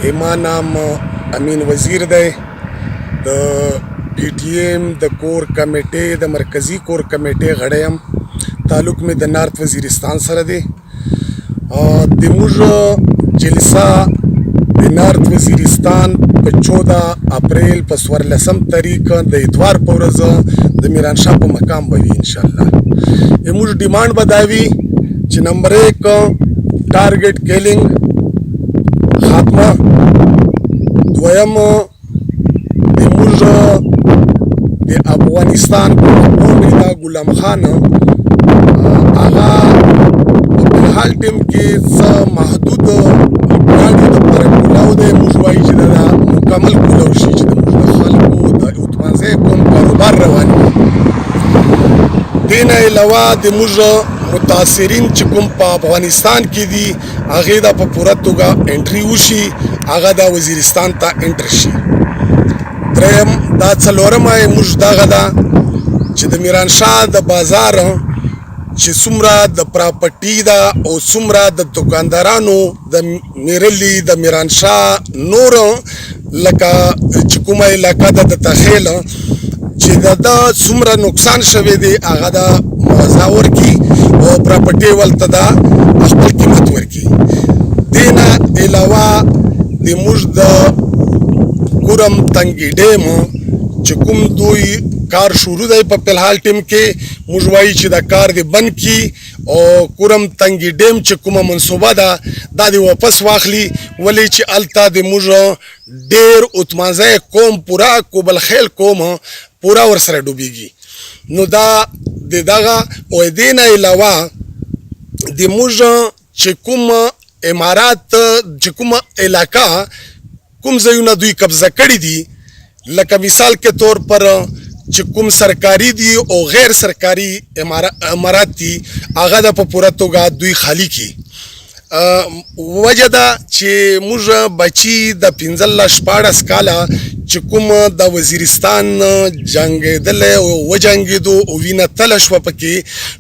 زما نام امین وزیر دی د پی ټی ایم د کور کمیټې د مرکزی کور کمیټې غړی یم. تعلق مې د نارت وزیرستان سره دی. د موږ جلسه د نارت وزیرستان په 14 اپریل په 14 تاریخ د اتوار په ورځ د میرانشاه په مقام به وي انشاءالله. موږ ډیمانډ به دا وي چې نمبر 1 ټارګټ کیلینګ خاتمه، دویم د موږ د افغانستان د غلام خان هغه په بلحال ټیم کې څه محدود ګاډي د پر کولاو دی. موږ وایي چې دا مکمل کولاو شي چې د موږ د خلکو د اتمانځي کوم کاروبار روان وي. دې نه علاوه د موږ متاثرین چې کوم په افغانستان کې دي هغې دا په پوره توګه انټري وشي، هغه دا وزیرستان ته انټر شي. دریم دا څلورمه موږ دغه ده چې د میرانشاه د بازار چې څومره د پراپرټي ده او څومره د دکاندارانو د میرلي د میرانشاه نور لکه چې کومه علاقه ده د تخیل چې دا څومره نقصان شوی دی هغه دا موضوع ورکي او پراپرټي ولته دا خپل قیمت ورکي. دې نه علاوه د موږ د کورم تنګي ډیم چې کوم دوی کار شروع دی په فلحال ټیم کې موږ وایي چې دا کار دی بند کی او کورم تنګي ډیم چې کومه منصوبه ده دا دی واپس واخلي، ولې چې هلته د موږ ډېر اتمانځی قوم پوره کوبلخیل قوم پوره ورسره ډوبېږي. نو دا د دغه او دې نه علاوه د موږ چې کوم امارات چې کومه علاقه کوم ځایونه دوی قبضه کړي دي، لکه مثال کې طور پر چې کوم سرکاري دي او غیر سرکاري امارات دي هغه د په پوره توګه دوی خالی کړي. وجه ده چې موږ بچي د 15-14 کاله چې کوم د وزیرستان جنګېدلی او وجنګېدو او وینه تله شوه پکې،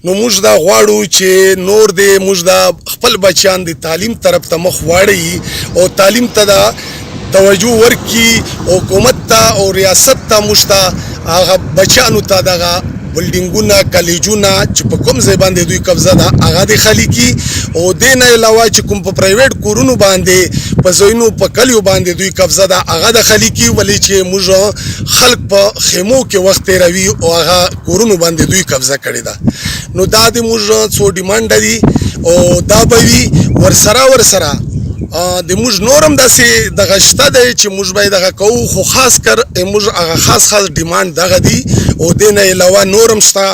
نو موږ دا غواړو چې نور دی موږ دا خپل بچیان د تعلیم طرف ته مخ واړوي او تعلیم ته دا توجه ورکي، حکومت ته او ریاست ته موږ ته هغه بچیانو ته دغه بلډینګونه کالجونه چې په کوم ځای باندې دوی قبضه ده هغه دې خالي کړي. او دې نه علاوه چې کوم په پرایویټ کورونو باندې په ځایونو په کلیو باندې دوی قبضه ده هغه د خالي کړي، ولې چې موږ خلک په خیمو کې وخت تېروي او هغه کورونو باندې دوی قبضه کړې ده. نو دا د موږ څو ډیمانډ دي او دا به وي. ورسره د موږ نورم داسې دغه شته دی چې موږ به یې دغه کوو، خو خاص کر موږ هغه خاص ډیمانډ دغه دي او دې نه علاوه نورم شته،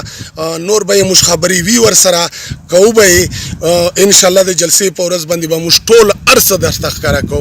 نور به یې موږ خبرې وي ورسره کوو به یې انشاءالله. د جلسې په ورځ باندې به موږ ټول هر څه درته ښکاره کوو.